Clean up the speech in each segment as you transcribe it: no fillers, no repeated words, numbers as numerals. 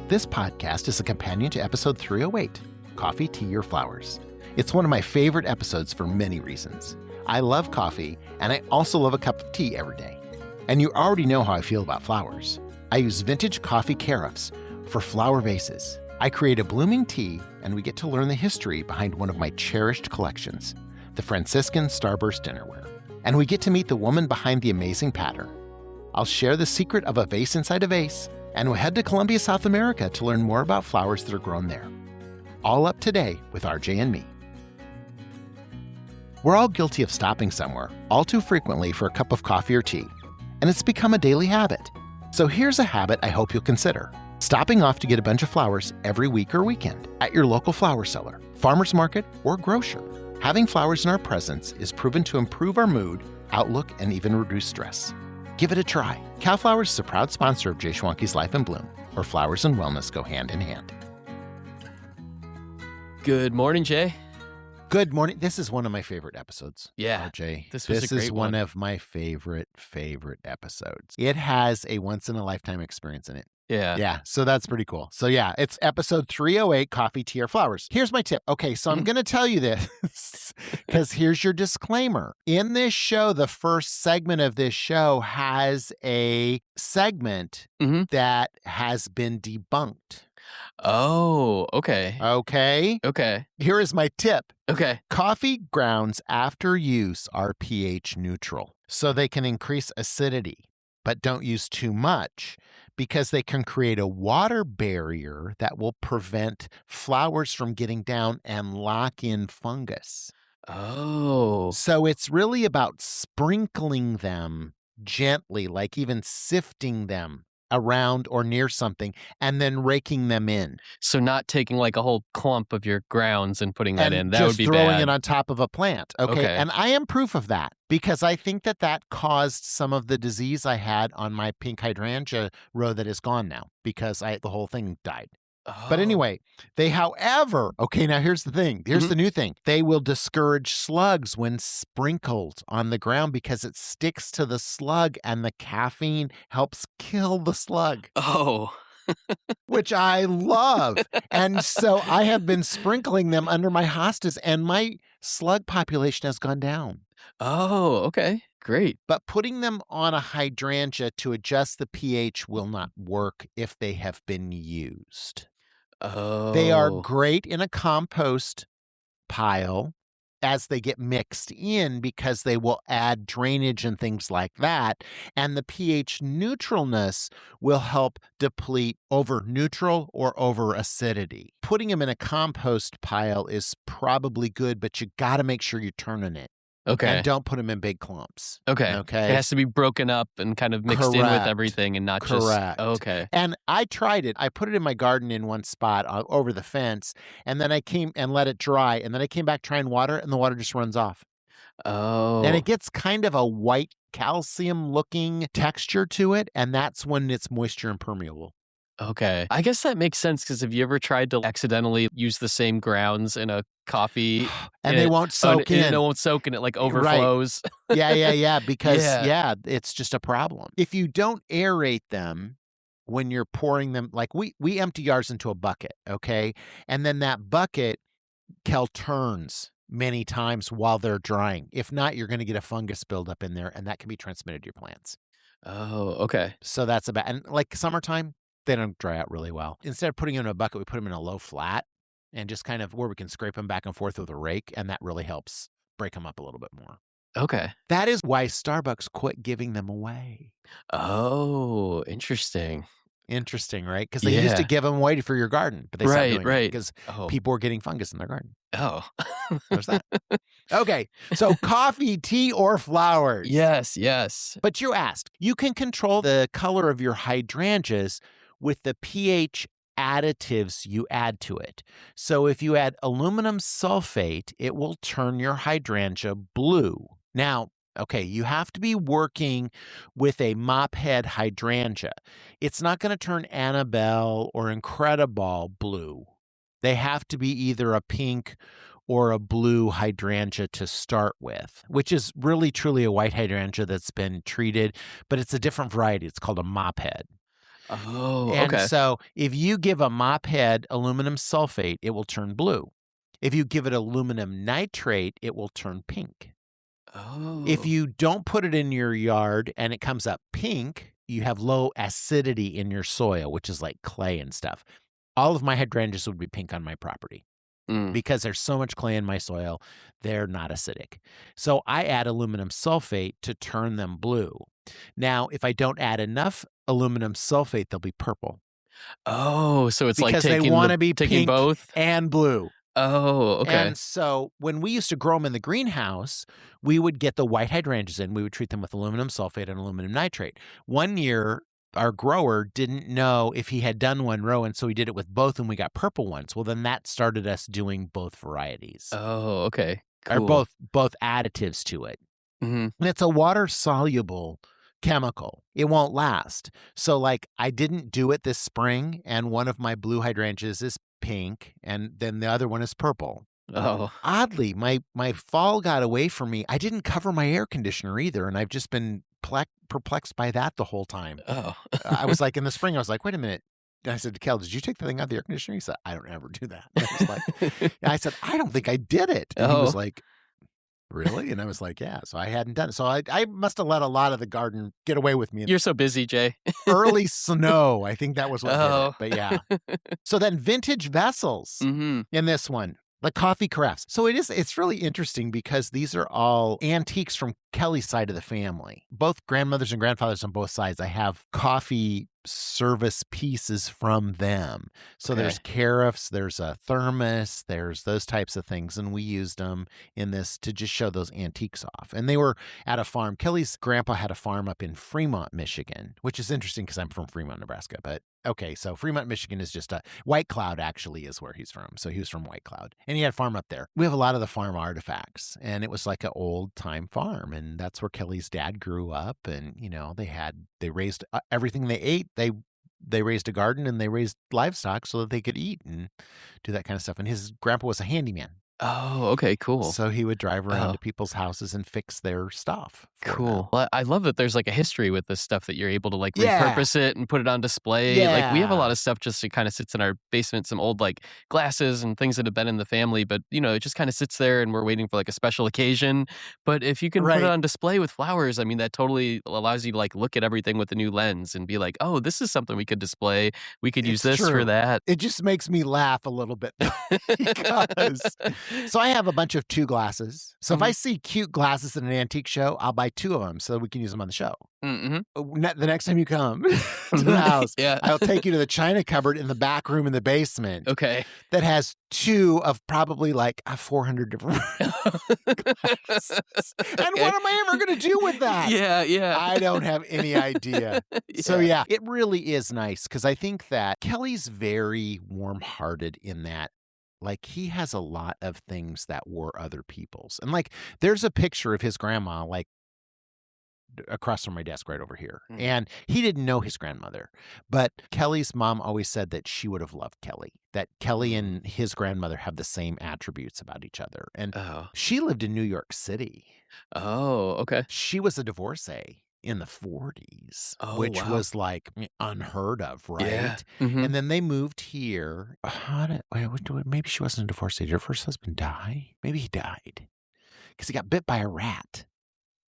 This podcast is a companion to episode 308, Coffee, Tea, or Flowers. It's one of my favorite episodes for many reasons. I love coffee, and I also love a cup of tea every day. And you already know how I feel about flowers. I use vintage coffee carafes for flower vases. I create a blooming tea, and we get to learn the history behind one of my cherished collections, the Franciscan Starburst Dinnerware. And we get to meet the woman behind the amazing pattern. I'll share the secret of a vase inside a vase, and we'll head to Colombia, South America to learn more about flowers that are grown there. All up today with RJ and me. We're all guilty of stopping somewhere, all too frequently for a cup of coffee or tea, and it's become a daily habit. So here's a habit I hope you'll consider. Stopping off to get a bunch of flowers every week or weekend at your local flower seller, farmer's market, or grocer. Having flowers in our presence is proven to improve our mood, outlook, and even reduce stress. Give it a try. Cal Flowers is a proud sponsor of Jay Schwanke's Life in Bloom, where flowers and wellness go hand in hand. Good morning, Jay. Good morning. This is one of my favorite episodes. Yeah, RJ. this was a great is one of my favorite episodes. It has a once-in-a-lifetime experience in it. Yeah, so that's pretty cool. So yeah, it's episode 308, Coffee, Tea, or Flowers. Here's my tip. Okay, so I'm going to tell you this because here's your disclaimer. In this show, the first segment of this show has a segment that has been debunked. Oh, okay. Okay. Here is my tip. Okay. Coffee grounds after use are pH neutral, so they can increase acidity, but don't use too much because they can create a water barrier that will prevent flowers from getting down and lock in fungus. Oh. So it's really about sprinkling them gently, like even sifting them around or near something and then raking them in. So not taking like a whole clump of your grounds and putting that in. That would be just throwing bad. it on top of a plant. Okay. And I am proof of that because I think that caused some of the disease I had on my pink hydrangea row that is gone now because the whole thing died. But anyway, however, okay, now here's the thing. Here's the new thing. They will discourage slugs when sprinkled on the ground because it sticks to the slug and the caffeine helps kill the slug. Oh. Which I love. And so I have been sprinkling them under my hostas and my slug population has gone down. Oh, okay. Great. But putting them on a hydrangea to adjust the pH will not work if they have been used. Oh. They are great in a compost pile as they get mixed in because they will add drainage and things like that. And the pH neutralness will help deplete over neutral or over acidity. Putting them in a compost pile is probably good, but you got to make sure you're turning it. Okay. And don't put them in big clumps. Okay. It has to be broken up and kind of mixed in with everything and not just... Okay. And I tried it. I put it in my garden in one spot over the fence, and then I came and let it dry, and then I came back trying water, and the water just runs off. Oh. And it gets kind of a white calcium-looking texture to it, and that's when it's moisture impermeable. Okay. I guess that makes sense because have you ever tried to accidentally use the same grounds in a coffee and they won't soak in? And it won't soak and it like overflows. Right. Yeah. Because it's just a problem. If you don't aerate them when you're pouring them, like we empty ours into a bucket, okay? And then that bucket turns many times while they're drying. If not, you're going to get a fungus buildup in there and that can be transmitted to your plants. Oh, okay. So that's and like summertime, they don't dry out really well. Instead of putting them in a bucket, we put them in a low flat and just kind of where we can scrape them back and forth with a rake. And that really helps break them up a little bit more. Okay. That is why Starbucks quit giving them away. Oh, interesting. Interesting, right? Because they used to give them away for your garden, but they stopped doing it because people were getting fungus in their garden. Oh. There's that. Okay, so coffee, tea, or flowers? Yes. But you asked. You can control the color of your hydrangeas with the pH additives you add to it. So if you add aluminum sulfate, it will turn your hydrangea blue. Now, okay, you have to be working with a mop head hydrangea. It's not going to turn Annabelle or Incredible blue. They have to be either a pink or a blue hydrangea to start with, which is really truly a white hydrangea that's been treated, but it's a different variety. It's called a mop head. Oh, And okay. so if you give a mop head aluminum sulfate, it will turn blue. If you give it aluminum nitrate, it will turn pink. If Oh. you don't put it in your yard and it comes up pink, you have low acidity in your soil, which is like clay and stuff. All of my hydrangeas would be pink on my property Mm. because there's so much clay in my soil, they're not acidic. So I add aluminum sulfate to turn them blue. Now, if I don't add enough aluminum sulfate, they'll be purple Oh, so it's like because they taking want to be taking pink both? and blue. Oh, okay. And so when we used to grow them in the greenhouse, we would get the white hydrangeas in. We would treat them with aluminum sulfate and aluminum nitrate. One year, our grower didn't know if he had done one row, and so he did it with both, and we got purple ones. Well, then that started us doing both varieties, Oh, okay. or Cool. both additives to it. Mhm. And it's a water-soluble chemical. It won't last. So, like, I didn't do it this spring, and one of my blue hydrangeas is pink, and then the other one is purple. Oh. Oddly, my fall got away from me. I didn't cover my air conditioner either, and I've just been perplexed by that the whole time. Oh. I was like, in the spring, I was like, wait a minute. And I said to Kel, did you take the thing out of the air conditioner? He said, I don't ever do that. And I was like, and I said, I don't think I did it. And he was Oh. like, really? And I was like, yeah. So I hadn't done it. So I must have let a lot of the garden get away with me. You're so busy, Jay. Early snow, I think that was what did Oh. it. But yeah. So then vintage vessels Mhm. in this one. The coffee carafes. So it's really interesting because these are all antiques from Kelly's side of the family. Both grandmothers and grandfathers on both sides. I have coffee service pieces from them. So Okay. there's carafes, there's a thermos, there's those types of things. And we used them in this to just show those antiques off. And they were at a farm. Kelly's grandpa had a farm up in Fremont, Michigan, which is interesting because I'm from Fremont, Nebraska. But okay, so Fremont, Michigan is just White Cloud actually is where he's from. So he was from White Cloud and he had a farm up there. We have a lot of the farm artifacts and it was like an old time farm. And that's where Kelly's dad grew up. And, you know, they raised everything they ate. They raised a garden and they raised livestock so that they could eat and do that kind of stuff. And his grandpa was a handyman. Oh, okay, cool. So he would drive around Oh. to people's houses and fix their stuff. for them. Cool. Well, I love that there's like a history with this stuff that you're able to like Yeah. repurpose it and put it on display. Like we have a Yeah. lot of stuff just that kind of sits in our basement, some old like glasses and things that have been in the family, but you know, it just kind of sits there and we're waiting for like a special occasion. But if you can put Right. it on display with flowers, I mean, that totally allows you to like look at everything with a new lens and be like, oh, this is something we could display. We could use It's this for true. that. It just makes me laugh a little bit because so I have a bunch of 2 glasses. So if I see cute glasses at an antique show, I'll buy 2 of them so we can use them on the show. Mm-hmm. The next time you come to the house, Yeah. I'll take you to the china cupboard in the back room in the basement Okay. that has 2 of probably like 400 different glasses. And Okay. what am I ever going to do with that? Yeah, yeah. I don't have any idea. So yeah, it really is nice because I think that Kelly's very warm-hearted in that. Like he has a lot of things that were other people's. And like there's a picture of his grandma like across from my desk right over here. Mm. And he didn't know his grandmother. But Kelly's mom always said that she would have loved Kelly. That Kelly and his grandmother have the same attributes about each other. And Oh. she lived in New York City. Oh, okay. She was a divorcee in the 40s, Oh, which wow. was like unheard of, right? Yeah. Mhm. And then they moved here. Maybe she wasn't a divorcee. Did her first husband die? Maybe he died because he got bit by a rat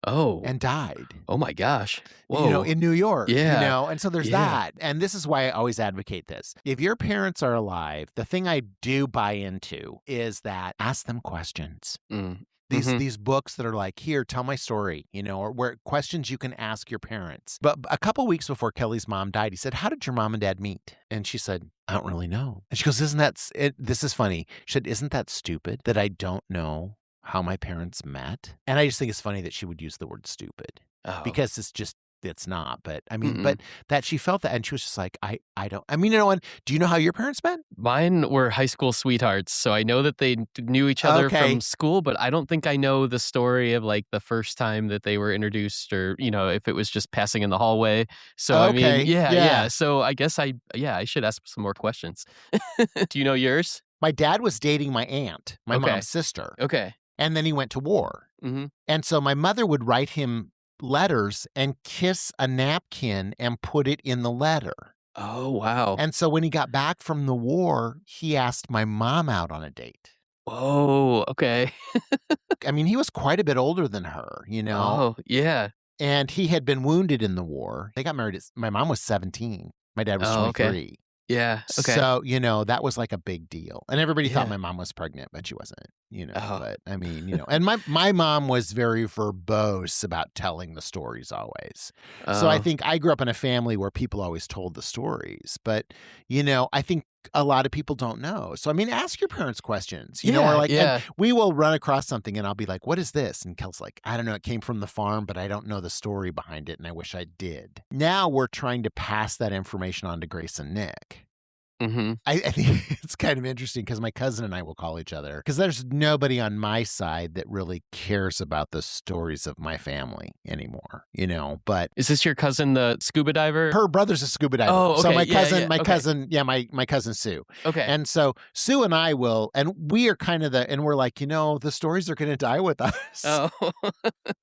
Oh. and died. Oh my gosh. Whoa. You know, in New York. Yeah. You know, and so there's Yeah. that. And this is why I always advocate this. If your parents are alive, the thing I do buy into is that ask them questions. Mm. These books that are like, here, tell my story, you know, or where questions you can ask your parents. But a couple weeks before Kelly's mom died, he said, how did your mom and dad meet? And she said, I don't really know. And she goes, this is funny. She said, isn't that stupid that I don't know how my parents met? And I just think it's funny that she would use the word stupid Oh. because it's not. But I mean, Mm-mm. but that she felt that. And she was just like, I don't, I mean, you know, and do you know how your parents met? Mine were high school sweethearts, so I know that they knew each other Okay. from school, but I don't think I know the story of like the first time that they were introduced, or you know, if it was just passing in the hallway. So I Okay, mean, yeah. yeah. So I guess I should ask some more questions. Do you know yours? My dad was dating my aunt, my Okay. mom's sister. Okay. And then he went to war. Mm-hmm. And so my mother would write him letters and kiss a napkin and put it in the letter. Oh, wow. And so when he got back from the war, he asked my mom out on a date. Whoa, okay. I mean, he was quite a bit older than her, Oh, yeah. and he had been wounded in the war. They got married my mom was 17. My dad was Oh, okay. 23. Yeah, okay. So, that was like a big deal. And everybody thought Yeah. my mom was pregnant, but she wasn't, Oh. but I mean, and my mom was very verbose about telling the stories always. So I Oh. think I grew up in a family where people always told the stories, but, I think a lot of people don't know. So, I mean, ask your parents questions, or Yeah, like, and yeah. we will run across something and I'll be like, what is this? And Kel's like, I don't know. It came from the farm, but I don't know the story behind it. And I wish I did. Now we're trying to pass that information on to Grace and Nick. Mhm. I think it's kind of interesting because my cousin and I will call each other because there's nobody on my side that really cares about the stories of my family anymore, but Is this your cousin, the scuba diver? her brother's a scuba diver. Oh, So okay. my Yeah, cousin, yeah. my Okay. cousin, my cousin Sue. Okay. And so Sue and I will, and we are kind of and we're like, the stories are going to die with us. Oh.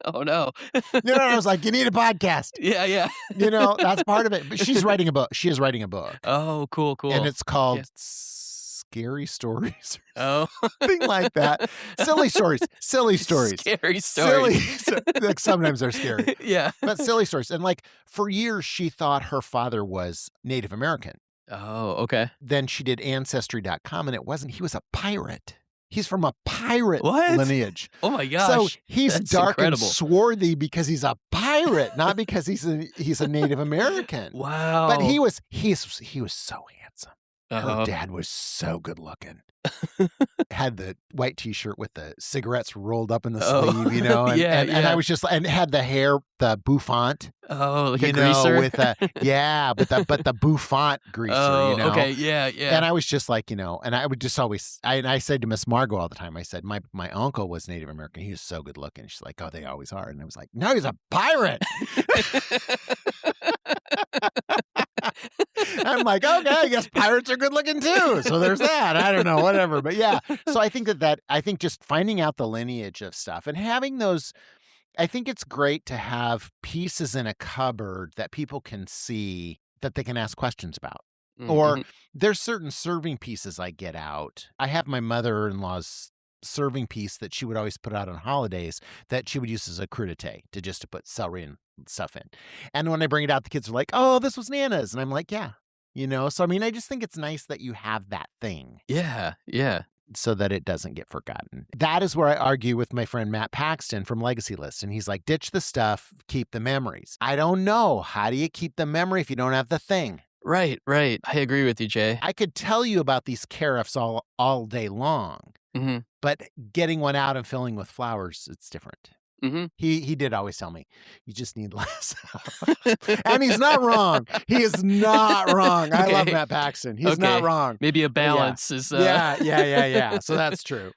Oh, no. I was like, you need a podcast. Yeah, yeah. That's part of it. But she's writing a book. She is writing a book. Oh, cool, cool. And it's called Yeah. Scary Stories Oh. or something like that. Silly stories. Scary stories. Silly. Like sometimes they're scary. Yeah. But silly stories. And like for years, she thought her father was Native American. Oh, okay. Then she did Ancestry.com and it wasn't. He was a pirate. He's from a pirate What? lineage. Oh my gosh. So he's That's dark incredible. and swarthy because he's a pirate, not because he's a Native American. Wow. But he was so handsome. Her Uh-huh. dad was so good looking. Had the white T-shirt with the cigarettes rolled up in the Oh, sleeve, yeah, and yeah. I was just, and had the hair, the bouffant, Oh, like a greaser? with but the bouffant greaser, Oh, okay. Yeah, yeah. And I was just like, and I would just always, I said to Miss Margot all the time, I said, my uncle was Native American. He was so good looking. She's like, oh, they always are. And I was like, no, he's a pirate. I'm like, okay, I guess pirates are good looking too. So there's that. I don't know, whatever. But yeah. So I think I think just finding out the lineage of stuff and having those, I think it's great to have pieces in a cupboard that people can see that they can ask questions about. Mhm. Or there's certain serving pieces I get out. I have my mother-in-law's serving piece that she would always put out on holidays that she would use as a crudité to put celery and stuff in. And when I bring it out, the kids are like, oh, this was Nana's. And I'm like, yeah. So I mean, I just think it's nice that you have that thing Yeah, yeah. so that it doesn't get forgotten. That is where I argue with my friend Matt Paxton from Legacy List. And he's like, ditch the stuff, keep the memories. I don't know. How do you keep the memory if you don't have the thing? Right, right. I agree with you, Jay. I could tell you about these carafes all day long, Mhm. but getting one out and filling with flowers, it's different. Mhm. He did always tell me, you just need less. And he's not wrong. He is not wrong. I love Okay. Matt Paxton. He's not Okay. wrong. Maybe a balance is Yeah. So that's true.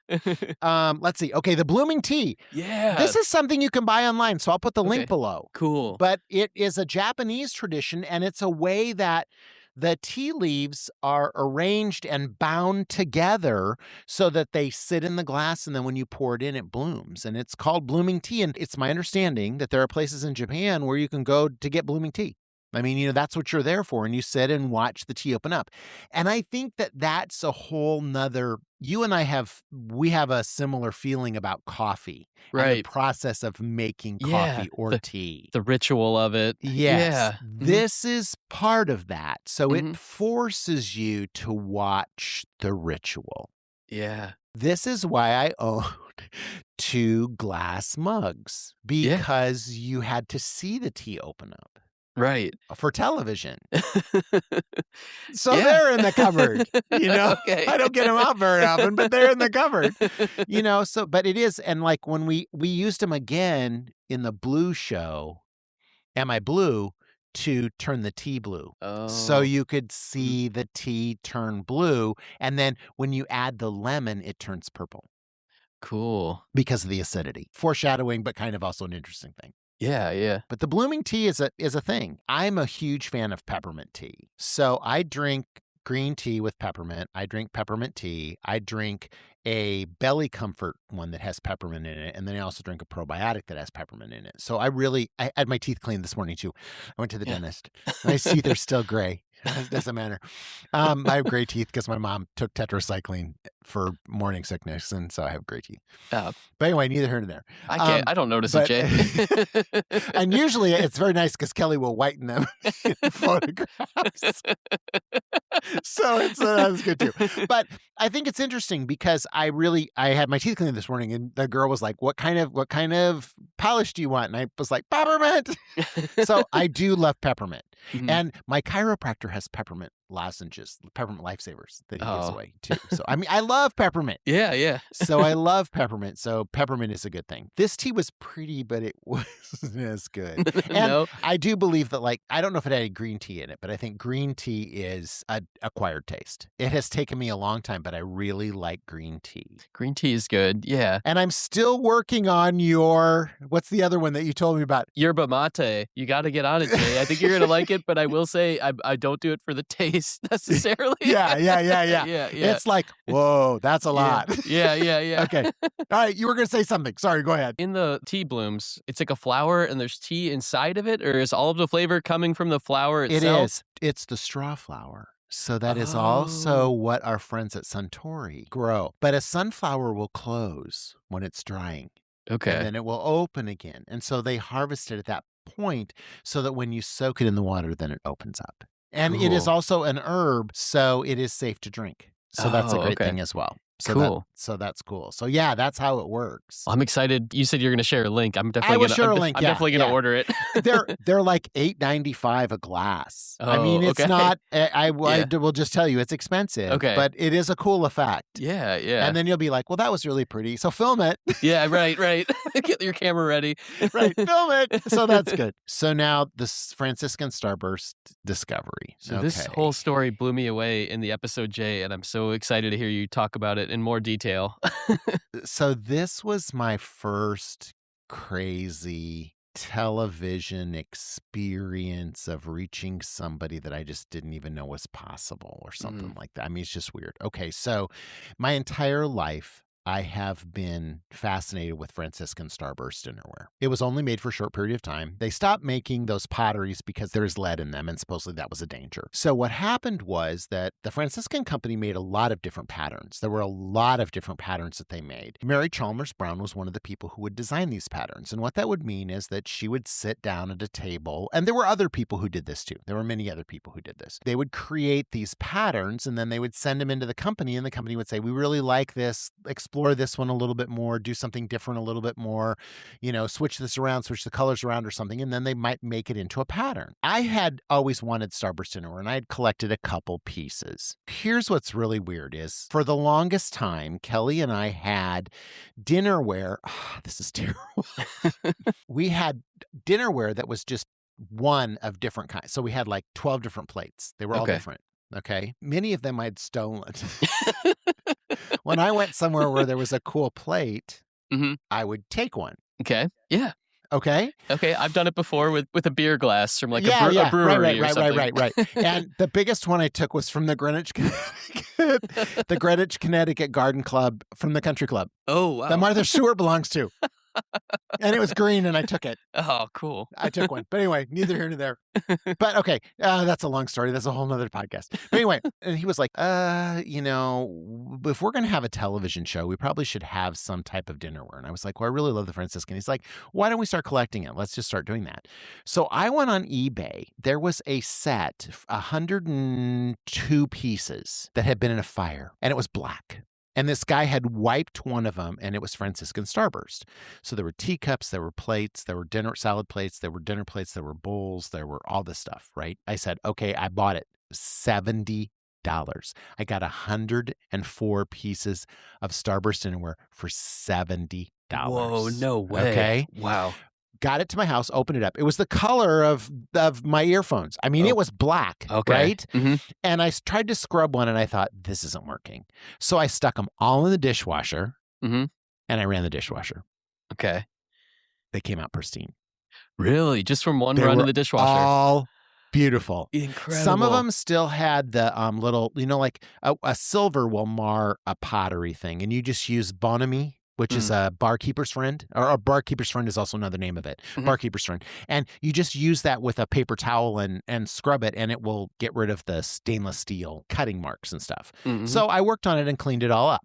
Let's see. Okay, the blooming tea. Yeah. This is something you can buy online, so I'll put the link Okay. below. Cool. But it is a Japanese tradition, and it's a way that the tea leaves are arranged and bound together so that they sit in the glass, and then when you pour it in, it blooms. And it's called blooming tea. And it's my understanding that there are places in Japan where you can go to get blooming tea. I mean, that's what you're there for. And you sit and watch the tea open up. And I think that that's a whole nother, you and I have a similar feeling about coffee. And the Right. process of making Yeah, coffee or tea. The ritual of it. Yes. Yeah. This is part of that. So Mhm. it forces you to watch the ritual. Yeah. This is why I owned 2 glass mugs, Yeah. because you had to see the tea open up Right. for television. So Yeah. they're in the cupboard, Okay. I don't get them out very often, but they're in the cupboard, so, but it is. And like when we used them again in the blue show, Am I Blue, to turn the tea blue. So Oh. you could see the tea turn blue. And then when you add the lemon, it turns purple Cool. because of the acidity. Foreshadowing, but kind of also an interesting thing. Yeah, yeah. But the blooming tea is a thing. I'm a huge fan of peppermint tea. So I drink green tea with peppermint. I drink peppermint tea. I drink a belly comfort one that has peppermint in it. And then I also drink a probiotic that has peppermint in it. So I had my teeth cleaned this morning too. I went to the Yeah. dentist. My teeth are still gray. It doesn't matter. I have gray teeth because my mom took tetracycline for morning sickness, and so I have gray teeth. But anyway, neither here nor there. I don't notice it, Jay. And usually it's very nice because Kelly will whiten them in photographs. So that's good too. But I think it's interesting because I had my teeth cleaned this morning, and the girl was like, "What kind of polish do you want?" And I was like, "Peppermint." So I do love peppermint, and my chiropractor has peppermint lozenges, peppermint lifesavers that he gives away too. So I mean, I love peppermint. Yeah. So I love peppermint. So peppermint is a good thing. This tea was pretty, but it wasn't as good. And I do believe that, like, I don't know if it had any green tea in it, but I think green tea is an acquired taste. It has taken me a long time, but I really like green tea. Green tea is good. Yeah. And I'm still working on what's the other one that you told me about? Yerba mate. You got to get on it, Jay. I think you're going to like it, but I will say I don't do it for the taste necessarily. Yeah. It's like, whoa, that's a lot. Yeah. Okay. All right. You were going to say something. Sorry, go ahead. In the tea blooms, it's like a flower and there's tea inside of it, or is all of the flavor coming from the flower itself? It is. It's the straw flower. So that is also what our friends at Suntory grow. But a sunflower will close when it's drying. Okay. And then it will open again. And so they harvest it at that point so that when you soak it in the water, then it opens up. And it is also an herb, so it is safe to drink. So that's a great thing as well. So cool. So that's cool. So yeah, that's how it works. I'm excited. You said you're going to share a link. I'm definitely going to share a link. I'm definitely going to order it. They're like $8.95 a glass. Oh, I mean, it's not. I will just tell you, it's expensive. Okay, but it is a cool effect. Yeah. And then you'll be like, well, that was really pretty. So film it. Yeah, right. Get your camera ready. Right, film it. So that's good. So now this Franciscan Starburst discovery. So this whole story blew me away in the episode, Jay, and I'm so excited to hear you talk about it in more detail. So this was my first crazy television experience of reaching somebody that I just didn't even know was possible or something like that. I mean, it's just weird. Okay, so my entire life, I have been fascinated with Franciscan Starburst dinnerware. It was only made for a short period of time. They stopped making those potteries because there's lead in them, and supposedly that was a danger. So what happened was that the Franciscan company made a lot of different patterns. There were a lot of different patterns that they made. Mary Chalmers Brown was one of the people who would design these patterns. And what that would mean is that she would sit down at a table, and there were other people who did this too. There were many other people who did this. They would create these patterns, and then they would send them into the company, and the company would say, we really like this, explore this one a little bit more, do something different a little bit more, switch this around, switch the colors around or something, and then they might make it into a pattern. I had always wanted Starburst dinnerware, and I had collected a couple pieces. Here's what's really weird is, for the longest time, Kelly and I had dinnerware. This is terrible. We had dinnerware that was just one of different kinds. So we had like 12 different plates. They were all different. Okay. Many of them I'd stolen. When I went somewhere where there was a cool plate, I would take one. Okay. Yeah. Okay. I've done it before with a beer glass from like a brewery or something. Right. And the biggest one I took was from the Greenwich, Connecticut Garden Club from the Country Club. Oh, wow. That Martha Stewart belongs to. And it was green, and I took it. Oh, cool. I took one. But anyway, neither here nor there. But okay, that's a long story. That's a whole nother podcast. But anyway, and he was like, if we're going to have a television show, we probably should have some type of dinnerware. And I was like, well, I really love the Franciscan. He's like, why don't we start collecting it? Let's just start doing that. So I went on eBay. There was a set, 102 pieces that had been in a fire, and it was black. And this guy had wiped one of them, and it was Franciscan Starburst. So there were teacups, there were plates, there were salad plates, there were dinner plates, there were bowls, there were all this stuff, right? I said, okay, I bought it. $70. I got 104 pieces of Starburst dinnerware for $70. Whoa, no way. Okay. Wow. Got it to my house, opened it up. It was the color of my earphones. I mean, it was black, right? And I tried to scrub one, and I thought, this isn't working. So I stuck them all in the dishwasher, and I ran the dishwasher. Okay. They came out pristine. Really? Just from one run in the dishwasher? All beautiful. Incredible. Some of them still had the little, like a silver will mar a pottery thing, and you just use Bonami, which is a barkeeper's friend, or a barkeeper's friend is also another name of it, barkeeper's friend. And you just use that with a paper towel and scrub it, and it will get rid of the stainless steel cutting marks and stuff. So I worked on it and cleaned it all up.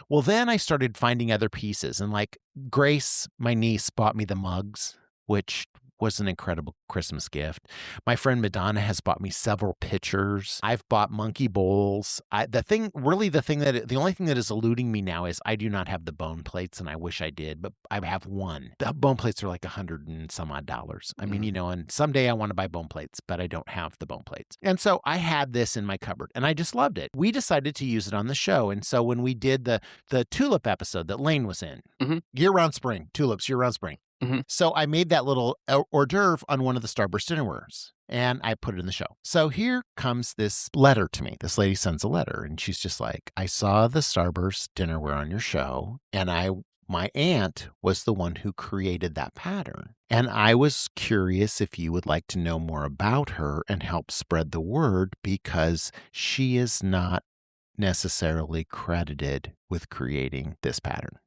Well, then I started finding other pieces, and like Grace, my niece, bought me the mugs, which was an incredible Christmas gift. My friend Madonna has bought me several pitchers. I've bought monkey bowls. The only thing that is eluding me now is I do not have the bone plates, and I wish I did, but I have one. The bone plates are like $100 and some odd. I mean, and someday I want to buy bone plates, but I don't have the bone plates. And so I had this in my cupboard, and I just loved it. We decided to use it on the show, and so when we did the tulip episode that Lane was in, year-round spring, tulips, year-round spring. So I made that little hors d'oeuvre on one of the Starburst Dinnerwares, and I put it in the show. So here comes this letter to me. This lady sends a letter, and she's just like, I saw the Starburst Dinnerware on your show, and my aunt was the one who created that pattern. And I was curious if you would like to know more about her and help spread the word, because she is not necessarily credited with creating this pattern.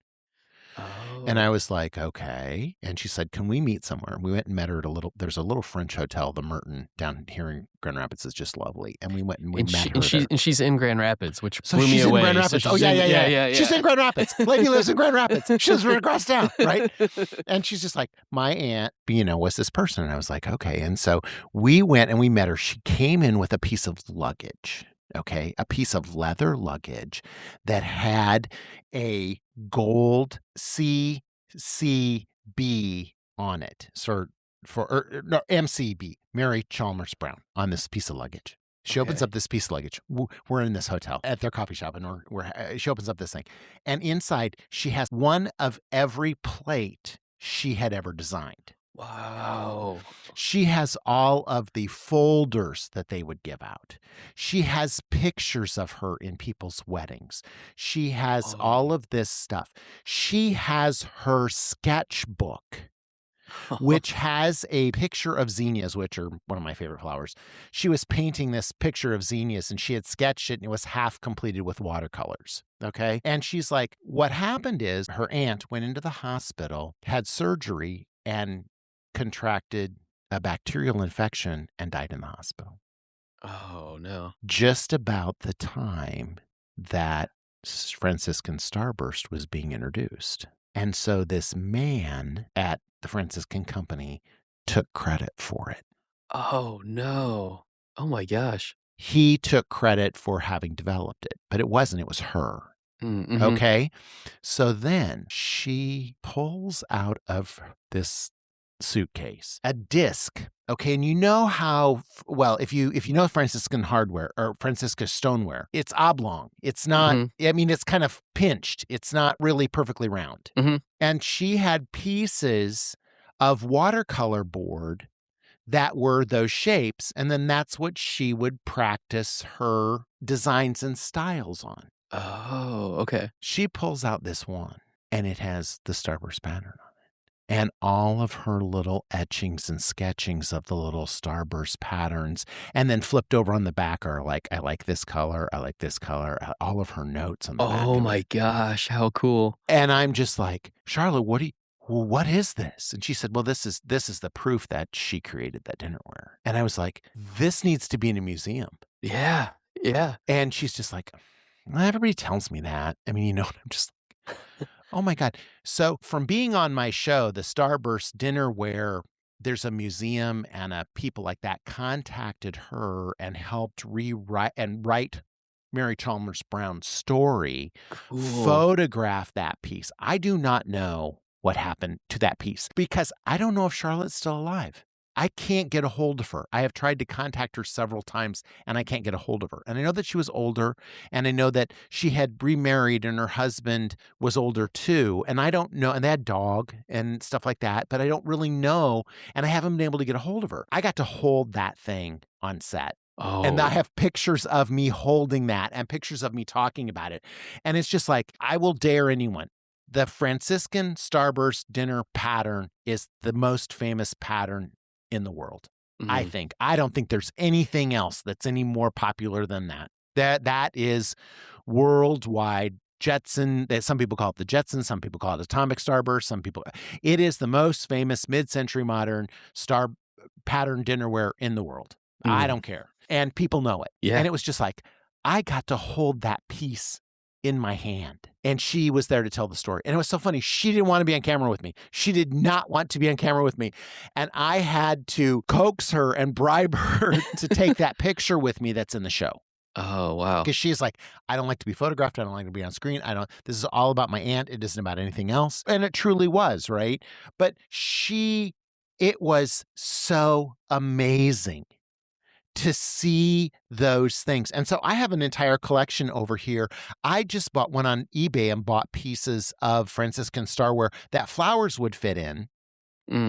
And I was like, okay. And she said, can we meet somewhere? We went and met her at there's a little French hotel, the Merton, down here in Grand Rapids. Is just lovely. And we went and met her. And she's in Grand Rapids, which so blew me away. Grand Rapids. So yeah. She's in Grand Rapids. Lady lives in Grand Rapids. She lives right across town, right? And she's just like, my aunt, was this person. And I was like, okay. And so we went and we met her. She came in with a piece of luggage. Okay, a piece of leather luggage that had a gold CCB on it. MCB, Mary Chalmers Brown, on this piece of luggage. She opens up this piece of luggage. We're in this hotel at their coffee shop, and she opens up this thing. And inside, she has one of every plate she had ever designed. Wow. She has all of the folders that they would give out. She has pictures of her in people's weddings. She has all of this stuff. She has her sketchbook, which has a picture of zinnias, which are one of my favorite flowers. She was painting this picture of zinnias, and she had sketched it, and it was half completed with watercolors. Okay. And she's like, what happened is her aunt went into the hospital, had surgery, and contracted a bacterial infection and died in the hospital. Oh, no. Just about the time that Franciscan Starburst was being introduced. And so this man at the Franciscan company took credit for it. Oh, no. Oh, my gosh. He took credit for having developed it, but it wasn't. It was her. Mm-hmm. Okay. So then she pulls out of this suitcase a disc. Okay. And you know how, if you know Franciscan hardware or Franciscan stoneware, it's oblong. It's not, it's kind of pinched. It's not really perfectly round. And she had pieces of watercolor board that were those shapes. And then that's what she would practice her designs and styles on. Oh, okay. She pulls out this one, and it has the Starburst pattern on it. And all of her little etchings and sketchings of the little Starburst patterns, and then flipped over on the back are like, I like this color, I like this color, all of her notes on the back. Oh my gosh, how cool. And I'm just like, Charlotte, what is this? And she said, well, this is the proof that she created that dinnerware. And I was like, this needs to be in a museum. Yeah. And she's just like, well, everybody tells me that. I mean, I'm just oh my God. So from being on my show, the Starburst Dinnerware, there's a museum and people like that contacted her and helped write Mary Chalmers Brown's story, photograph that piece. I do not know what happened to that piece because I don't know if Charlotte's still alive. I can't get a hold of her. I have tried to contact her several times and I can't get a hold of her. And I know that she was older and I know that she had remarried and her husband was older too. And I don't know, and they had a dog and stuff like that, but I don't really know. And I haven't been able to get a hold of her. I got to hold that thing on set. Oh. And I have pictures of me holding that and pictures of me talking about it. And it's just like, I will dare anyone. The Franciscan Starburst dinner pattern is the most famous pattern in the world. I think. I don't think there's anything else that's any more popular than that. That is worldwide Jetson, that some people call it the Jetson, some people call it atomic starburst, it is the most famous mid-century modern star pattern dinnerware in the world. I don't care. And people know it. Yeah. And it was just like, I got to hold that piece in my hand. And she was there to tell the story. And it was so funny. She didn't want to be on camera with me. She did not want to be on camera with me. And I had to coax her and bribe her to take that picture with me that's in the show. Oh, wow. Because she's like, I don't like to be photographed. I don't like to be on screen. This is all about my aunt. It isn't about anything else. And it truly was, right? But it was so amazing to see those things. And so I have an entire collection over here. I just bought one on eBay and bought pieces of Franciscan starware that flowers would fit in.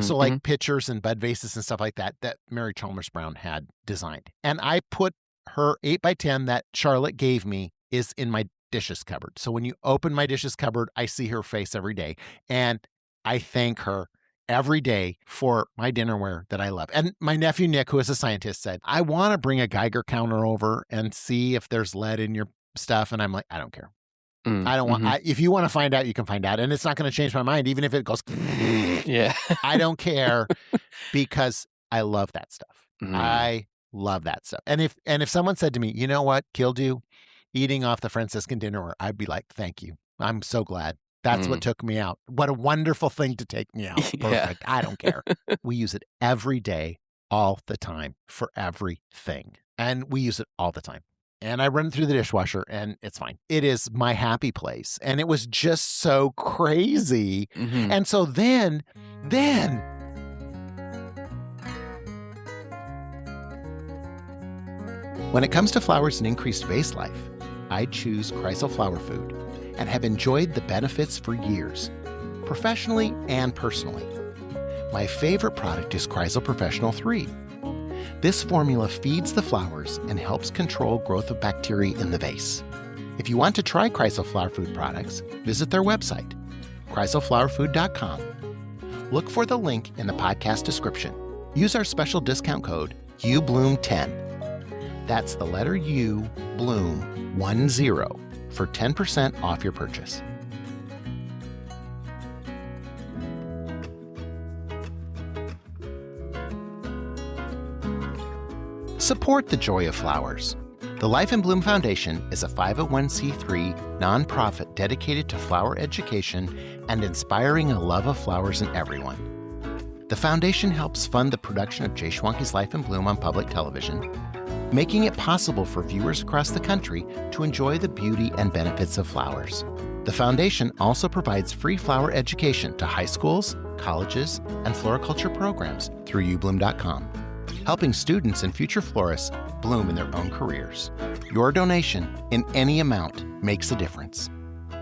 So like pitchers and bud vases and stuff like that Mary Chalmers Brown had designed. And I put her 8x10 that Charlotte gave me is in my dishes cupboard. So when you open my dishes cupboard, I see her face every day. And I thank her every day for my dinnerware that I love. And my nephew, Nick, who is a scientist, said, I want to bring a Geiger counter over and see if there's lead in your stuff. And I'm like, I don't care. I don't want, if you want to find out, you can find out. And it's not going to change my mind, even if it goes, yeah, I don't care because I love that stuff. I love that stuff. And if someone said to me, you know what killed you? Eating off the Franciscan dinnerware, I'd be like, thank you. I'm so glad. That's what took me out. What a wonderful thing to take me out. Perfect. Yeah. I don't care. We use it every day, all the time, for everything. And we use it all the time. And I run it through the dishwasher and it's fine. It is my happy place. And it was just so crazy. And so then when it comes to flowers and increased vase life, I choose Chrysal Flower Food and have enjoyed the benefits for years, professionally and personally. My favorite product is Chrysal Professional 3. This formula feeds the flowers and helps control growth of bacteria in the vase. If you want to try Chrysal Flower Food products, visit their website, chrysalflowerfood.com. Look for the link in the podcast description. Use our special discount code uBloom10. That's the letter U, Bloom, 10, for 10% off your purchase. Support the joy of flowers. The Life in Bloom Foundation is a 501c3 nonprofit dedicated to flower education and inspiring a love of flowers in everyone. The foundation helps fund the production of Jay Schwanke's Life in Bloom on public television, making it possible for viewers across the country to enjoy the beauty and benefits of flowers. The foundation also provides free flower education to high schools, colleges, and floriculture programs through uBloom.com, helping students and future florists bloom in their own careers. Your donation in any amount makes a difference.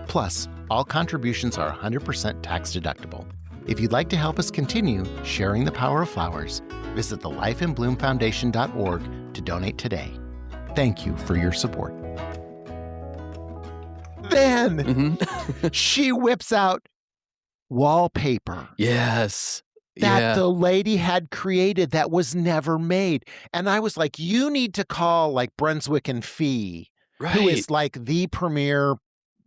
Plus, all contributions are 100% tax deductible. If you'd like to help us continue sharing the power of flowers, visit the lifeinbloomfoundation.org to donate today. Thank you for your support. Then she whips out wallpaper. Yes. That the lady had created that was never made. And I was like, you need to call like Brunswick and Fee, who is like the premier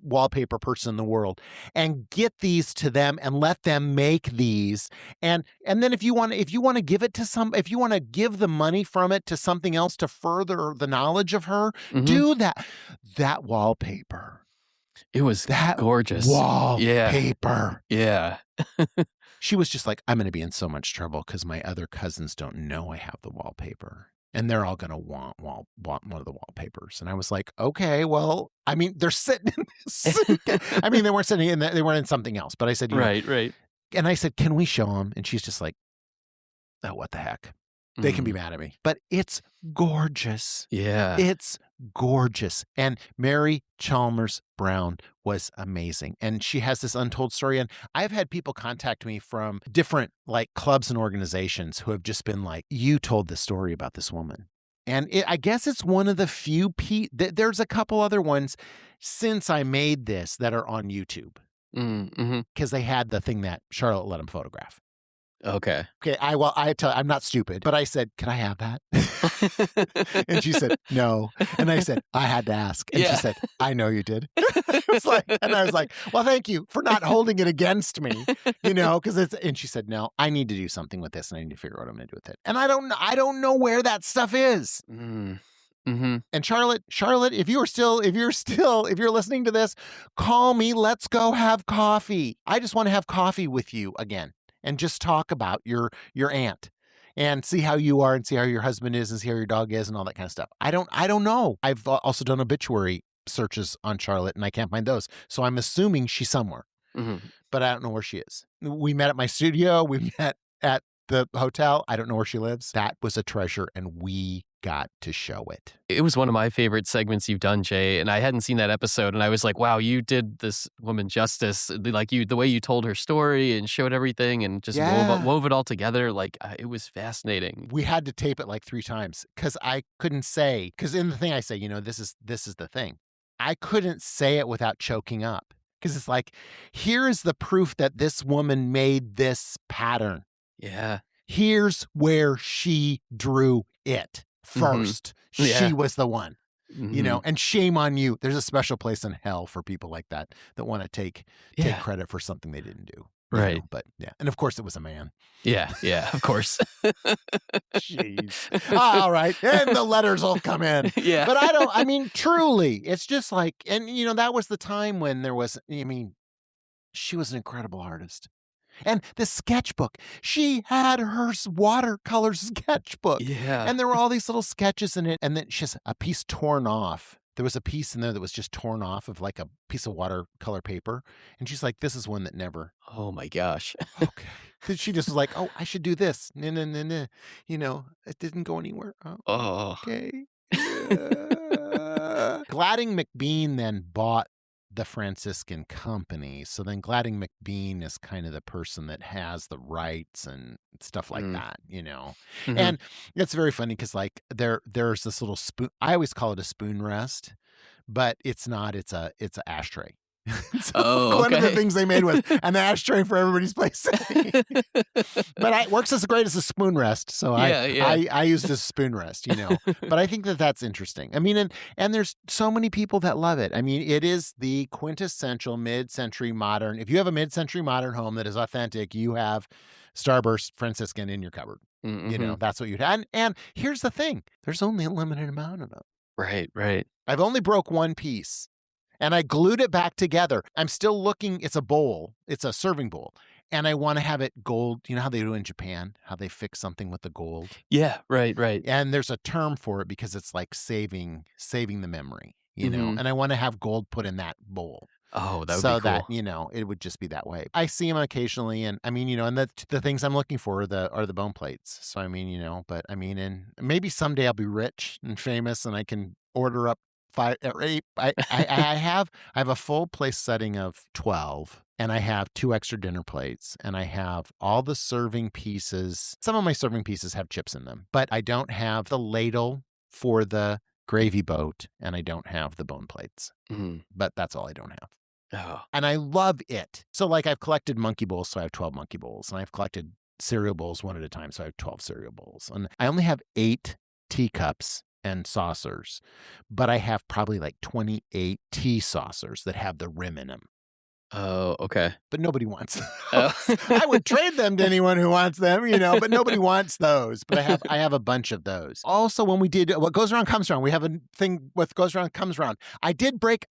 wallpaper person in the world, and get these to them and let them make these. And then if you want to give it to if you want to give the money from it to something else to further the knowledge of her, do that. That wallpaper. It was gorgeous. Wallpaper. Yeah. She was just like, I'm going to be in so much trouble because my other cousins don't know I have the wallpaper. And they're all going to want one of the wallpapers. And I was like, okay, well, I mean, they're sitting in this. I mean, they weren't sitting in that. They weren't in something else. But I said, right. And I said, can we show them? And she's just like, oh, what the heck? They can be mad at me. But it's gorgeous. Yeah. It's gorgeous. And Mary Chalmers Brown was amazing. And she has this untold story. And I've had people contact me from different like clubs and organizations who have just been like, you told the story about this woman. And I guess it's one of the few, there's a couple other ones since I made this that are on YouTube. Because they had the thing that Charlotte let them photograph. Okay. Okay, I'm not stupid, but I said, "Can I have that?" And she said, "No." And I said, "I had to ask." And she Yeah. said, "I know you did." And I was like, "Well, thank you for not holding it against me, because it's." And she said, "No, I need to do something with this, and I need to figure out what I'm going to do with it." And I don't know where that stuff is. Mm-hmm. And Charlotte, if you're listening to this, call me. Let's go have coffee. I just want to have coffee with you again and just talk about your aunt and see how you are and see how your husband is and see how your dog is and all that kind of stuff. I don't know. I've also done obituary searches on Charlotte and I can't find those. So I'm assuming she's somewhere, but I don't know where she is. We met at my studio. We met at the hotel. I don't know where she lives. That was a treasure and we got to show it. It was one of my favorite segments you've done, Jay, and I hadn't seen that episode, and I was like, wow, you did this woman justice. Like the way you told her story and showed everything and just wove it all together. Like, it was fascinating. We had to tape it like 3 times because I couldn't say, because in the thing I say, this is the thing. I couldn't say it without choking up because it's like, here is the proof that this woman made this pattern. Yeah. Here's where she drew it first. She was the one, and shame on you. There's a special place in hell for people like that want to take credit for something they didn't do. Right. But yeah. And of course it was a man. Yeah. Of course. Jeez. All right. And the letters will come in. Yeah. But truly, it's just like, and that was the time when she was an incredible artist. And the sketchbook, she had her watercolor sketchbook. Yeah. And there were all these little sketches in it. And then she has a piece torn off. There was a piece in there that was just torn off of like a piece of watercolor paper. And she's like, this is one that never. Oh my gosh. Okay. She just was like, oh, I should do this. No. It didn't go anywhere. Oh. Okay. Gladding McBean then bought the Franciscan company. So then Gladding McBean is kind of the person that has the rights and stuff like that, And it's very funny because like there's this little spoon. I always call it a spoon rest, but it's not. It's an ashtray. One of the things they made was an ashtray for everybody's place. But it works as great as a spoon rest. So I used a spoon rest, But I think that's interesting. And there's so many people that love it. It is the quintessential mid-century modern. If you have a mid-century modern home that is authentic, you have Starburst Franciscan in your cupboard. That's what you'd have. And here's the thing. There's only a limited amount of them. Right. I've only broke one piece. And I glued it back together. I'm still looking. It's a bowl. It's a serving bowl. And I want to have it gold. You know how they do in Japan? How they fix something with the gold? Yeah, right. And there's a term for it because it's like saving the memory, And I want to have gold put in that bowl. Oh, that would be cool. So that, it would just be that way. I see them occasionally. And and the things I'm looking for are the bone plates. So and maybe someday I'll be rich and famous and I can order up 5 or 8. I have a full place setting of 12, and I have 2 extra dinner plates, and I have all the serving pieces. Some of my serving pieces have chips in them, but I don't have the ladle for the gravy boat, and I don't have the bone plates. But that's all I don't have. Oh. And I love it. So like I've collected monkey bowls, so I have 12 monkey bowls, and I've collected cereal bowls one at a time, so I have 12 cereal bowls, and I only have 8 teacups and saucers, but I have probably like 28 tea saucers that have the rim in them. Oh, okay. But nobody wants those. I would trade them to anyone who wants them, but nobody wants those. But I have a bunch of those. Also, when we did What Goes Around Comes Around, we have a thing What Goes Around Comes Around. I take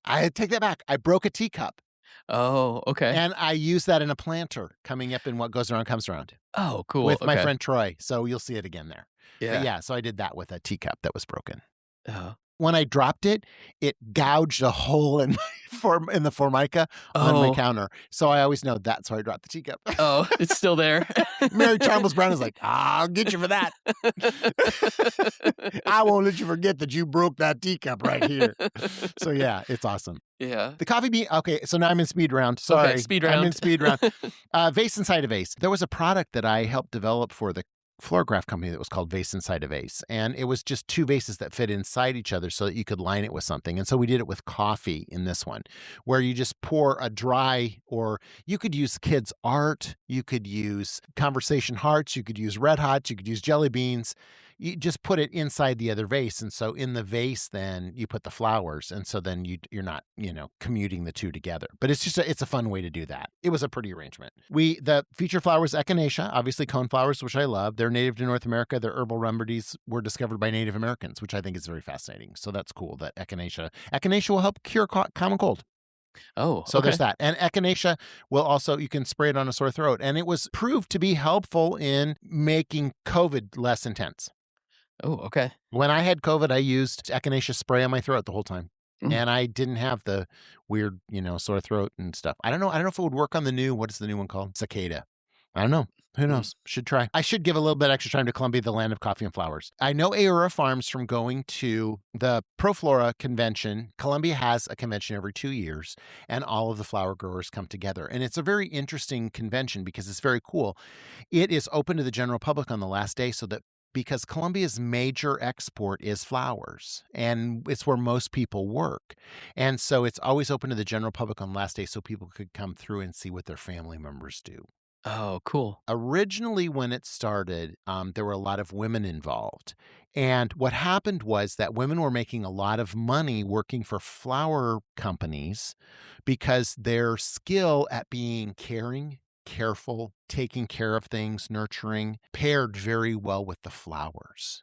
that back. I broke a teacup. Oh, okay. And I used that in a planter coming up in What Goes Around Comes Around. Oh, cool. With my friend Troy. So you'll see it again there. Yeah. So I did that with a teacup that was broken. Oh. When I dropped it, it gouged a hole in the Formica on my counter. So I always know that's where I dropped the teacup. Oh, it's still there. Mary Chalmers Brown is like, I'll get you for that. I won't let you forget that you broke that teacup right here. So yeah, it's awesome. Yeah. The coffee bean. Okay, so now I'm in speed round. Sorry. Okay, speed round. I'm in speed round. Vase inside a vase. There was a product that I helped develop for the florograph company that was called Vase Inside a Vase. And it was just 2 vases that fit inside each other so that you could line it with something. And so we did it with coffee in this one, where you just pour a dry, or you could use kids' art, you could use conversation hearts, you could use red hots, you could use jelly beans. You just put it inside the other vase. And so in the vase, then you put the flowers. And so then you're not, commuting the 2 together. But it's a fun way to do that. It was a pretty arrangement. The feature flower was Echinacea, obviously coneflowers, which I love. They're native to North America. Their herbal remedies were discovered by Native Americans, which I think is very fascinating. So that's cool that Echinacea will help cure common cold. Oh, so okay. There's that. And Echinacea will also, you can spray it on a sore throat. And it was proved to be helpful in making COVID less intense. Oh, okay. When I had COVID, I used Echinacea spray on my throat the whole time. Mm. And I didn't have the weird, sore throat and stuff. I don't know if it would work on what is the new one called? Cicada. I don't know. Who knows? Should try. I should give a little bit extra time to Colombia, the land of coffee and flowers. I know Aurora Farms from going to the Proflora convention. Colombia has a convention every 2 years, and all of the flower growers come together. And it's a very interesting convention because it's very cool. It is open to the general public on the last day because Colombia's major export is flowers, and it's where most people work. And so it's always open to the general public on the last day so people could come through and see what their family members do. Oh, cool. Originally, when it started, there were a lot of women involved. And what happened was that women were making a lot of money working for flower companies because their skill at being caring, careful, taking care of things, nurturing, paired very well with the flowers.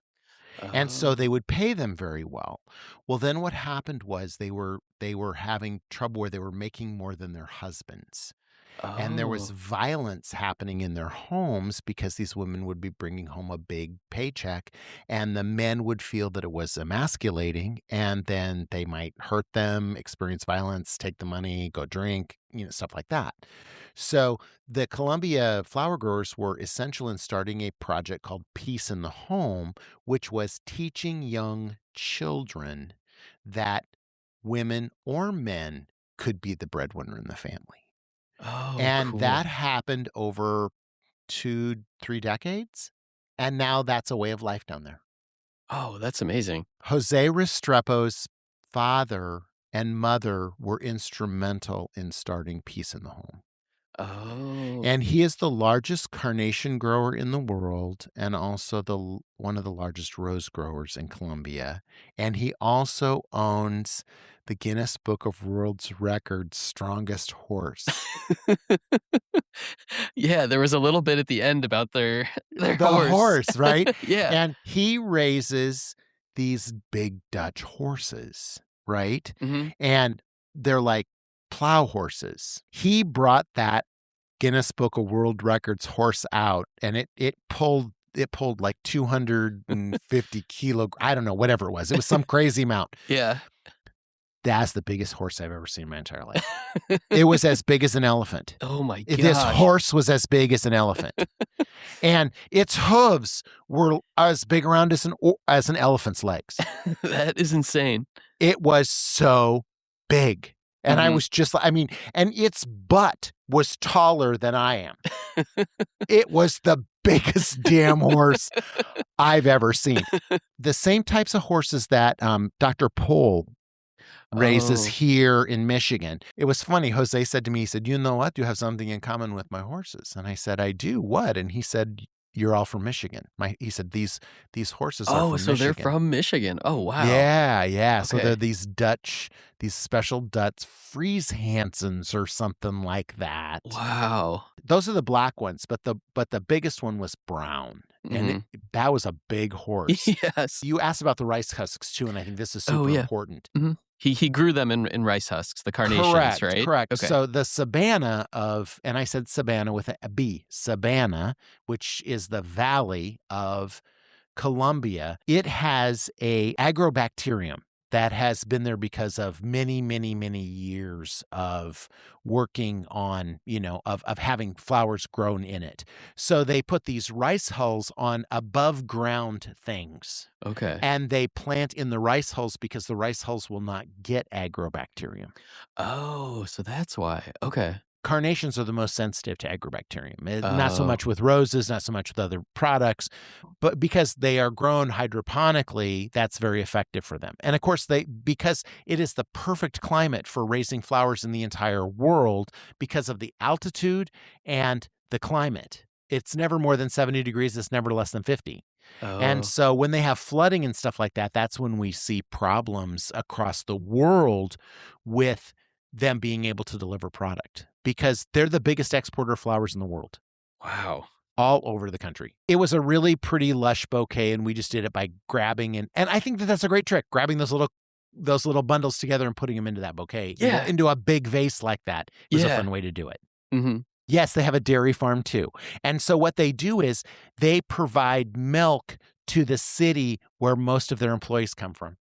And so they would pay them very well. Well, then what happened was they were having trouble where they were making more than their husbands. And there was violence happening in their homes because these women would be bringing home a big paycheck, and the men would feel that it was emasculating, and then they might hurt them, experience violence, take the money, go drink, stuff like that. So the Colombia flower growers were essential in starting a project called Peace in the Home, which was teaching young children that women or men could be the breadwinner in the family. Oh, And cool. that happened over 2-3 decades. And now that's a way of life down there. Oh, that's amazing. Jose Restrepo's father and mother were instrumental in starting Peace in the Home. Oh. And he is the largest carnation grower in the world, and also one of the largest rose growers in Colombia. And he also owns the Guinness Book of World Records strongest horse. Yeah, there was a little bit at the end about their horse, right? Yeah. And he raises these big Dutch horses, right? Mm-hmm. And they're like plow horses. He brought that Guinness Book of World Records horse out, and it pulled like 250 kilograms. I don't know, whatever it was. It was some crazy amount. Yeah. That's the biggest horse I've ever seen in my entire life. It was as big as an elephant. Oh my gosh. This horse was as big as an elephant. And its hooves were as big around as an elephant's legs. That is insane. It was so big. And I was just, and its butt was taller than I am. It was the biggest damn horse I've ever seen. The same types of horses that Dr. Pohl raises here in Michigan. It was funny. Jose said to me, he said, "You know what? You have something in common with my horses." And I said, "I do. What?" And he said, "You're all from Michigan." He said, these horses are from Michigan. Oh, so they're from Michigan. Oh, wow. Yeah. Okay. So they're these special Dutch Frieshansens or something like that. Wow. Those are the black ones, but the biggest one was brown. And that was a big horse. Yes. You asked about the rice husks too, and I think this is super important. Mm-hmm. He grew them in rice husks, the carnations, right? Correct. Okay. So the savanna and I said savanna with a B, savanna, which is the valley of Colombia, it has a agrobacterium that has been there because of many, many, many years of working on, of having flowers grown in it. So they put these rice hulls on above ground things. Okay. And they plant in the rice hulls because the rice hulls will not get agrobacterium. Oh, so that's why. Okay. carnations are the most sensitive to agrobacterium. Not so Oh, much with roses, not so much with other products, but because they are grown hydroponically, that's very effective for them. And of course, because it is the perfect climate for raising flowers in the entire world because of the altitude and the climate. It's never more than 70 degrees. It's never less than 50. And oh, so when they have flooding and stuff like that, that's when we see problems across the world with them being able to deliver product because they're the biggest exporter of flowers in the world, wow. all over the country. It was a really pretty lush bouquet, and we just did it by grabbing and I think that that's a great trick, grabbing those little bundles together and putting them into that bouquet, Yeah. into a big vase like that was a Yeah. fun way to do it. Mm-hmm. Yes, they have a dairy farm too. And so what they do is they provide milk to the city where most of their employees come from.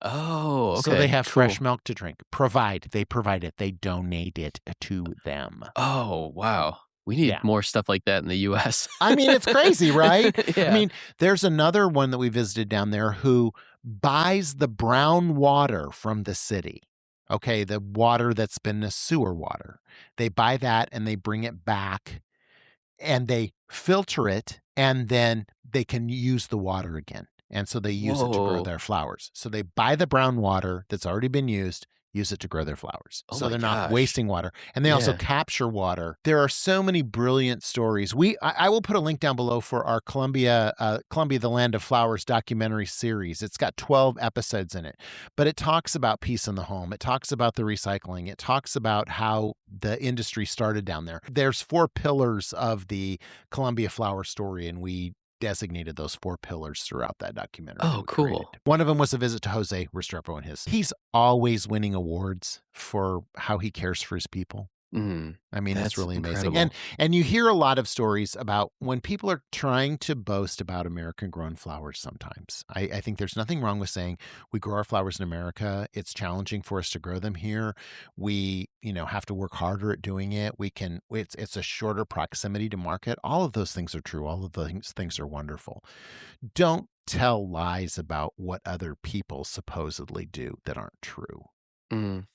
Oh, okay. So they have Cool. fresh milk to drink. They provide it. They donate it to them. Oh, wow. We need Yeah. more stuff like that in the U.S. I mean, it's crazy, right? Yeah. I mean, there's another one that we visited down there who buys the brown water from the city. Okay, the water that's been the sewer water. They buy that and they bring it back and they filter it and then they can use the water again. And so they use it to grow Whoa. their flowers. So they buy the brown water that's already been used, use it to grow their flowers. Oh So my they're not gosh. wasting water. And they also Yeah. capture water. There are so many brilliant stories. I will put a link down below for our Colombia, the Land of Flowers documentary series. It's got 12 episodes in it, but it talks about peace in the home. It talks about the recycling. It talks about how the industry started down there. There's 4 pillars of the Colombia flower story, and we designated those 4 pillars throughout that documentary. Oh, cool. One of them was a visit to Jose Restrepo and he's always winning awards for how he cares for his people. I mean, it's really amazing. incredible. And you hear a lot of stories about when people are trying to boast about American grown flowers sometimes. I think there's nothing wrong with saying we grow our flowers in America. It's challenging for us to grow them here. We, have to work harder at doing it. It's a shorter proximity to market. All of those things are true. All of those things are wonderful. Don't tell lies about what other people supposedly do that aren't true.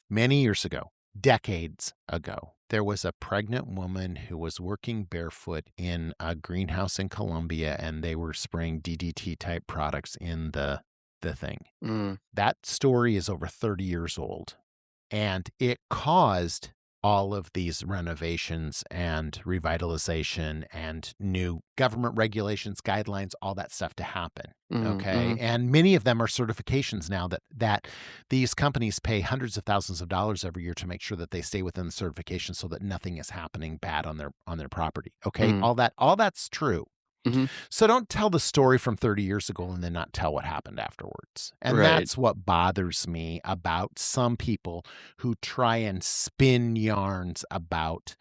Many years ago, decades ago, there was a pregnant woman who was working barefoot in a greenhouse in Colombia, and they were spraying DDT type products in the thing. That story is over 30 years old, and it caused all of these renovations and revitalization and new government regulations, guidelines, all that stuff to happen. Okay. And many of them are certifications now that these companies pay hundreds of thousands of dollars every year to make sure that they stay within the certification so that nothing is happening bad on their property. Okay. All that's true. So don't tell the story from 30 years ago and then not tell what happened afterwards. And that's what bothers me about some people who try and spin yarns about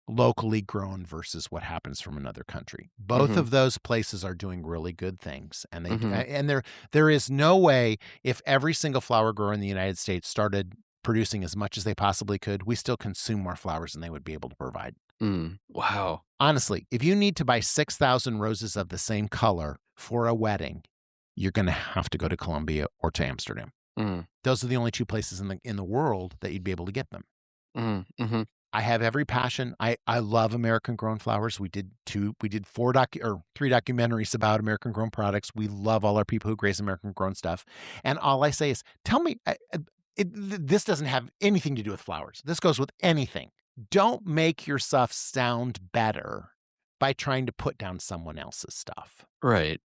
locally grown versus what happens from another country. Both of those places are doing really good things. And there is no way, if every single flower grower in the United States started producing as much as they possibly could, we still consume more flowers than they would be able to provide. Wow. Honestly, if you need to buy 6,000 roses of the same color for a wedding, you're going to have to go to Colombia or to Amsterdam. Those are the only 2 places in the world that you'd be able to get them. I have every passion. I love American grown flowers. We did 3 documentaries about American grown products. We love all our people who graze American grown stuff. And all I say is, tell me, this doesn't have anything to do with flowers. This goes with anything. Don't make your stuff sound better by trying to put down someone else's stuff. Right.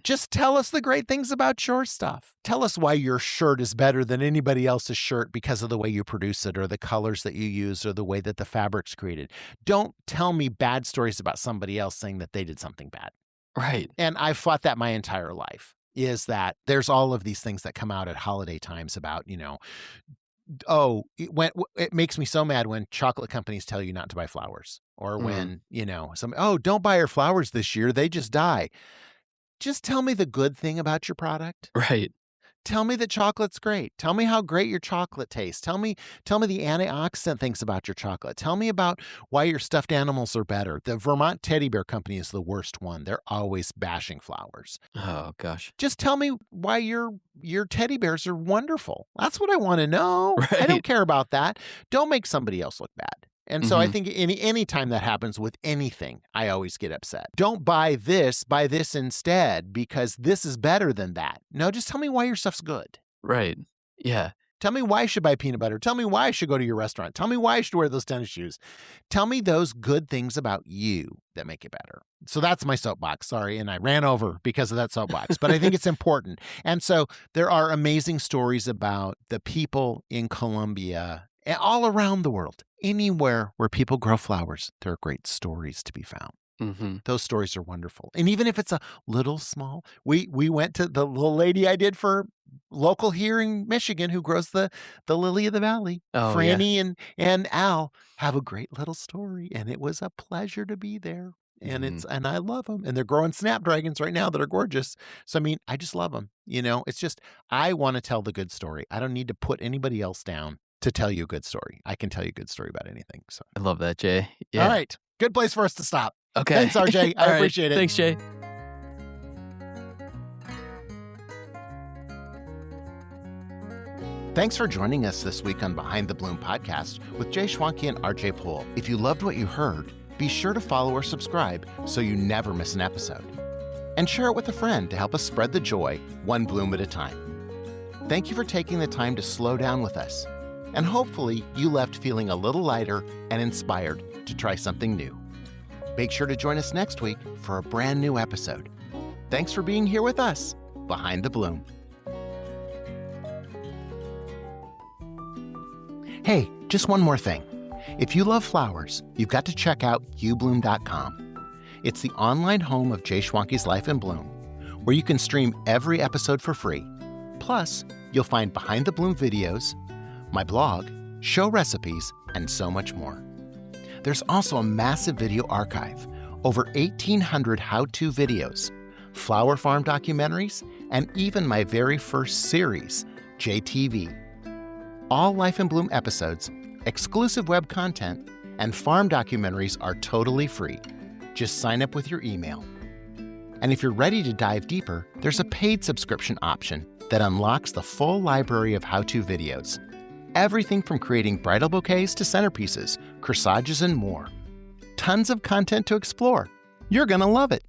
Just tell us the great things about your stuff. Tell us why your shirt is better than anybody else's shirt because of the way you produce it or the colors that you use or the way that the fabric's created. Don't tell me bad stories about somebody else saying that they did something bad. Right. And I've fought that my entire life, is that there's all of these things that come out at holiday times about, it makes me so mad when chocolate companies tell you not to buy flowers, or when, don't buy your flowers this year, they just die. Just tell me the good thing about your product. Right. Tell me that chocolate's great. Tell me how great your chocolate tastes. Tell me the antioxidant things about your chocolate. Tell me about why your stuffed animals are better. The Vermont Teddy Bear Company is the worst one. They're always bashing flowers. Oh gosh. Just tell me why your teddy bears are wonderful. That's what I want to know. Right. I don't care about that. Don't make somebody else look bad. And so I think any time that happens with anything, I always get upset. Don't buy this instead because this is better than that. No, just tell me why your stuff's good. Right. Yeah. Tell me why I should buy peanut butter. Tell me why I should go to your restaurant. Tell me why I should wear those tennis shoes. Tell me those good things about you that make it better. So that's my soapbox. Sorry. And I ran over because of that soapbox, but I think it's important. And so there are amazing stories about the people in Colombia and all around the world. Anywhere where people grow flowers, there are great stories to be found. Those stories are wonderful. And even if it's a little small, we went to the little lady I did for local here in Michigan who grows the lily of the valley. Oh, Franny and Al have a great little story, and it was a pleasure to be there. And and I love them. And they're growing snapdragons right now that are gorgeous. So, I mean, I just love them. It's just, I want to tell the good story. I don't need to put anybody else down to tell you a good story. I can tell you a good story about anything. So I love that, Jay. Yeah. All right. Good place for us to stop. Okay. Thanks, RJ. I appreciate it. Thanks, Jay. Thanks for joining us this week on Behind the Bloom podcast with Jay Schwanke and RJ Poole. If you loved what you heard, be sure to follow or subscribe so you never miss an episode. And share it with a friend to help us spread the joy one bloom at a time. Thank you for taking the time to slow down with us. And hopefully you left feeling a little lighter and inspired to try something new. Make sure to join us next week for a brand new episode. Thanks for being here with us, Behind the Bloom. Hey, just one more thing. If you love flowers, you've got to check out uBloom.com. It's the online home of Jay Schwanke's Life in Bloom, where you can stream every episode for free. Plus, you'll find Behind the Bloom videos, my blog, show recipes, and so much more. There's also a massive video archive, over 1,800 how-to videos, flower farm documentaries, and even my very first series, JTV. All Life in Bloom episodes, exclusive web content, and farm documentaries are totally free. Just sign up with your email. And if you're ready to dive deeper, there's a paid subscription option that unlocks the full library of how-to videos. Everything from creating bridal bouquets to centerpieces, corsages, and more. Tons of content to explore. You're going to love it.